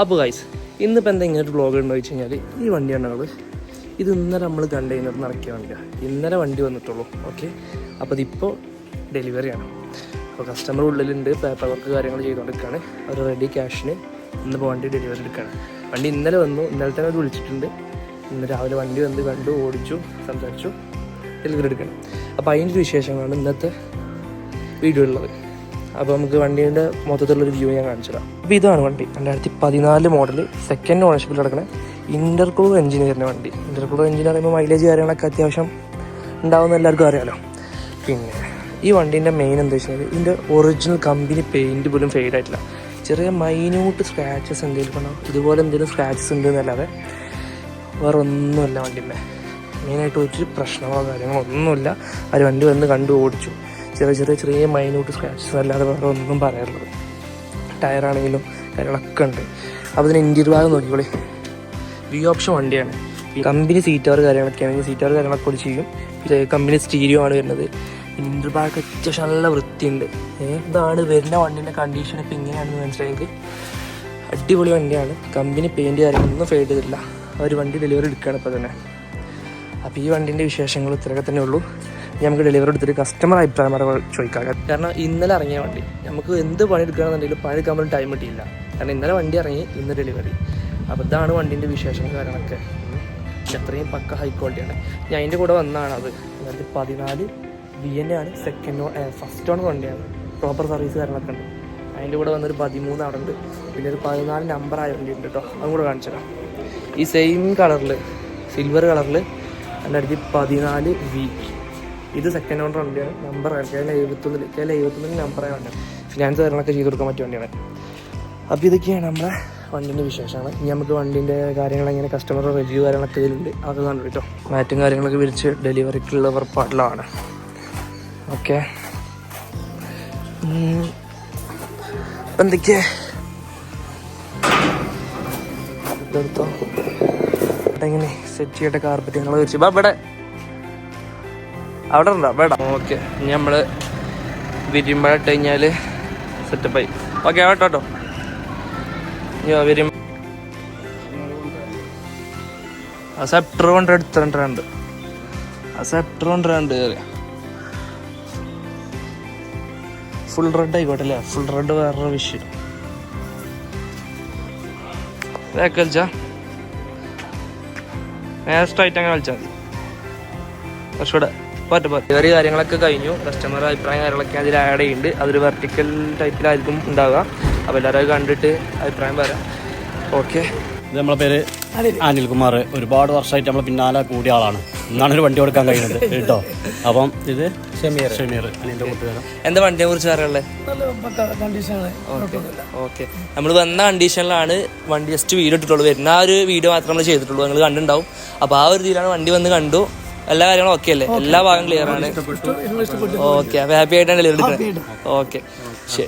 അപ്പോൾ ഗൈസ് ഇന്നിപ്പോൾ എന്താ ഇങ്ങനെ ഒരു വ്ളോഗ് ഉണ്ടോ വെച്ച് കഴിഞ്ഞാൽ ഈ വണ്ടിയാണ് ഞങ്ങൾ ഇത് ഇന്നലെ നമ്മൾ കണ്ടെയ്നർ നിറക്കിയ വണ്ടിയാണ്. ഇന്നലെ വണ്ടി വന്നിട്ടുള്ളൂ. ഓക്കെ, അപ്പോൾ ഇതിപ്പോൾ ഡെലിവറിയാണ്. അപ്പോൾ കസ്റ്റമർ ഉള്ളിലുണ്ട്, പേപ്പർ വർക്ക് കാര്യങ്ങൾ ചെയ്തുകൊണ്ടിരിക്കുകയാണ്. അവർ റെഡി ക്യാഷിന് ഇന്നിപ്പോൾ വണ്ടി ഡെലിവറി എടുക്കുകയാണ്. വണ്ടി ഇന്നലെ വന്നു, ഇന്നലെ തന്നെ അവർ വിളിച്ചിട്ടുണ്ട്. ഇന്ന് രാവിലെ വണ്ടി വന്ന് കണ്ടു, ഓടിച്ചു, സംസാരിച്ചു, ഡെലിവറി എടുക്കണം. അപ്പോൾ അതിൻ്റെ ഒരു വിശേഷങ്ങളാണ് ഇന്നത്തെ വീഡിയോ ഉള്ളത്. അപ്പോൾ നമുക്ക് വണ്ടീൻ്റെ മൊത്തത്തിലുള്ളൊരു വ്യൂ ഞാൻ കാണിച്ചു തരാം. അപ്പോൾ ഇതാണ് വണ്ടി, 2014 മോഡൽ, സെക്കൻഡ് ഓണർഷിപ്പിൽ കിടക്കുന്ന ഇൻ്റർകൂളർ എഞ്ചിനീയറിൻ്റെ വണ്ടി. ഇൻ്റർകൂളർ എഞ്ചിൻ പറയുമ്പോൾ മൈലേജ് കാര്യങ്ങളൊക്കെ അത്യാവശ്യം ഉണ്ടാവുന്ന എല്ലാവർക്കും അറിയാമല്ലോ. പിന്നെ ഈ വണ്ടീൻ്റെ മെയിൻ എന്താ വെച്ച് കഴിഞ്ഞാൽ ഇതിൻ്റെ ഒറിജിനൽ കമ്പനി പെയിൻറ്റ് പോലും ഫെയ്ഡ് ആയിട്ടില്ല. ചെറിയ മൈന്യൂട്ട് സ്ക്രാച്ചസ് എന്തെങ്കിലും ഉണ്ടാവും, ഇതുപോലെ എന്തെങ്കിലും സ്ക്രാച്ചസ് ഉണ്ട് എന്നല്ലാതെ വേറെ ഒന്നുമില്ല വണ്ടിൻ്റെ. മെയിനായിട്ട് ഒരു പ്രശ്നങ്ങളോ കാര്യങ്ങളോ ഒന്നുമില്ല. അവർ വണ്ടി വന്ന് കണ്ടു, ഓടിച്ചു. ചെറിയ മൈന്യൂട്ട് സ്ക്രാച്ചസ് അല്ലാതെ വേറെ ഒന്നും പറയാറുള്ളത്. ടയറാണെങ്കിലും കാര്യങ്ങളൊക്കെ ഉണ്ട്. അപ്പോൾ ഇതിന് ഇൻറ്റീരിയർ ഭാഗം നോക്കിക്കോളി, വി ഓപ്ഷൻ വണ്ടിയാണ്. ഈ കമ്പനി സീറ്റാർ കാര്യങ്ങളൊക്കെ ആണെങ്കിൽ സീറ്റാർ കാര്യങ്ങളൊക്കെ കൂടി ചെയ്യും. ഇത് കമ്പനി സ്റ്റീരിയോ ആണ് വരുന്നത്. ഇൻറ്റീരിയർ ഭാഗമൊക്കെ അത്യാവശ്യം നല്ല വൃത്തിയുണ്ട്. ഇതാണ് വരുന്ന വണ്ടീൻ്റെ കണ്ടീഷൻ. ഇപ്പോൾ ഇങ്ങനെയാണെന്ന് മനസ്സിലായെങ്കിൽ അടിപൊളി വണ്ടിയാണ്. കമ്പനി പെയിൻറ്റ് കാര്യങ്ങളൊന്നും ഫെയ്ഡ് ചെയ്തിട്ടില്ല. അവർ വണ്ടി ഡെലിവറി എടുക്കുകയാണ് ഇപ്പോൾ തന്നെ. അപ്പോൾ ഈ വണ്ടീൻ്റെ വിശേഷങ്ങൾ ഇത്രയൊക്കെ തന്നെ ഉള്ളൂ. നമുക്ക് ഡെലിവറി എടുത്തിട്ട് കസ്റ്റമർ അഭിപ്രായം ചോദിക്കാം. കാരണം ഇന്നലെ ഇറങ്ങിയ വണ്ടി നമുക്ക് എന്ത് പണി എടുക്കുകയാണെന്നുണ്ടെങ്കിലും പണി എടുക്കാൻ പോലും ടൈം കിട്ടിയില്ല. കാരണം ഇന്നലെ വണ്ടി ഇറങ്ങി, ഇന്ന് ഡെലിവറി. അപ്പോൾ ഇതാണ് വണ്ടീൻ്റെ വിശേഷങ്ങൾ കാര്യങ്ങളൊക്കെ. അത്രയും പക്ക ഹൈ ക്വാളിറ്റിയാണ്. ഞാൻ അതിൻ്റെ കൂടെ വന്നതാണ് അത്. 2014 VN ആണ്, ഫസ്റ്റ് ഓൺ വണ്ടിയാണ്. പ്രോപ്പർ സർവീസ് കാര്യങ്ങളൊക്കെ ഉണ്ട്. അതിൻ്റെ കൂടെ വന്നൊരു 13 അവിടെ ഉണ്ട്. പിന്നെ ഒരു 14 നമ്പർ ആയ വണ്ടി ഉണ്ട് കേട്ടോ, അതും കൂടെ കാണിച്ചു തരാം. ഈ സെയിം കളറിൽ, സിൽവർ കളറിൽ 2014 V. ഇത് സെക്കൻഡ് ഓണർ വണ്ടിയാണ്. നമ്പർ കേരള 71 നമ്പറായ വണ്ടിയാണ്. ഫിനാൻസ് കാര്യങ്ങളൊക്കെ ചെയ്ത് കൊടുക്കാൻ പറ്റിയ വണ്ടിയാണ്. അപ്പോൾ ഇതൊക്കെയാണ് നമ്മുടെ വണ്ടീൻ്റെ വിശേഷമാണ്. ഇനി നമുക്ക് വണ്ടീൻ്റെ കാര്യങ്ങൾ എങ്ങനെ കസ്റ്റമർ റിവ്യൂ കാര്യങ്ങളൊക്കെ ഇതിലുണ്ട്, അതൊക്കെ കണ്ടു കേട്ടോ. മാറ്റും കാര്യങ്ങളൊക്കെ വിരിച്ച് ഡെലിവറിക്കുള്ള പുറപ്പാടിലാണ്. ഓക്കെ, എന്തൊക്കെയാ ഇതെടുത്തോ. എങ്ങനെ സെറ്റ് ചെയ്യട്ടെ കാർപ്പറ്റ് ഞങ്ങൾ വിരിച്ച് ഇവിടെ അവിടെ ഉണ്ടോ വേടാ. ഓക്കെ, ഇനി നമ്മൾ വിരിയുമ്പോഴിട്ട് കഴിഞ്ഞാൽ സെറ്റപ്പായി. ഓക്കെ കേട്ടോ. വരും സെപ്റ്റർ കൊണ്ട് എടുത്തിട്ടുണ്ട്. സെപ്റ്റർ കൊണ്ട് ഫുൾ റെഡ് ആയിക്കോട്ടെ അല്ലേ. ഫുൾ റെഡ് വേറൊരു വിഷയം. കളിച്ചാ നേരസ്റ്റായിട്ട് അങ്ങനെ കളിച്ചാൽ മതി. കുറച്ചുകൂടെ ഡെലിവറി കാര്യങ്ങളൊക്കെ കഴിഞ്ഞു. കസ്റ്റമർ അഭിപ്രായം കാര്യങ്ങളൊക്കെ അതിൽ ആഡ് ചെയ്യുന്നുണ്ട്. അതൊരു വെർട്ടിക്കൽ ടൈപ്പിലായിരിക്കും ഉണ്ടാവുക. അപ്പോൾ എല്ലാവരും കണ്ടിട്ട് അഭിപ്രായം പറയാം. ഓക്കെ, ഇത് നമ്മളെ പേര് അനിൽകുമാർ. ഒരുപാട് വർഷമായിട്ട് നമ്മളെ പിന്നാലെ കൂടിയ ആളാണ്. ഇന്നാണ് ഒരു വണ്ടി കൊടുക്കാൻ കഴിയുന്നത് കേട്ടോ. അപ്പം ഇത് ഷമീർ അനിലിൻ്റെ കൂട്ടുകാരൻ. എന്താ വണ്ടിയെ കുറിച്ച് പറയാനുള്ളത്? ഓക്കെ, നമ്മൾ വന്ന കണ്ടീഷനിലാണ് വണ്ടി ജസ്റ്റ് വീഡിയോ ഇട്ടിട്ടുള്ളൂ. വരുന്ന ആ ഒരു വീഡിയോ മാത്രമേ നമ്മൾ ചെയ്തിട്ടുള്ളൂ. നിങ്ങൾ കണ്ടിട്ടുണ്ടാവും. അപ്പോൾ ആ ഒരു രീതിയിലാണ് വണ്ടി വന്ന് കണ്ടു. എല്ലാ കാര്യങ്ങളും ഓക്കെ അല്ലേ? എല്ലാ ഭാഗം ക്ലിയർ ആണ്. ഓക്കെ, അപ്പോൾ ഹാപ്പി ആയിട്ടാണ് ഡെലിവറി എടുക്കുന്നത്. ഓക്കെ, ശരി.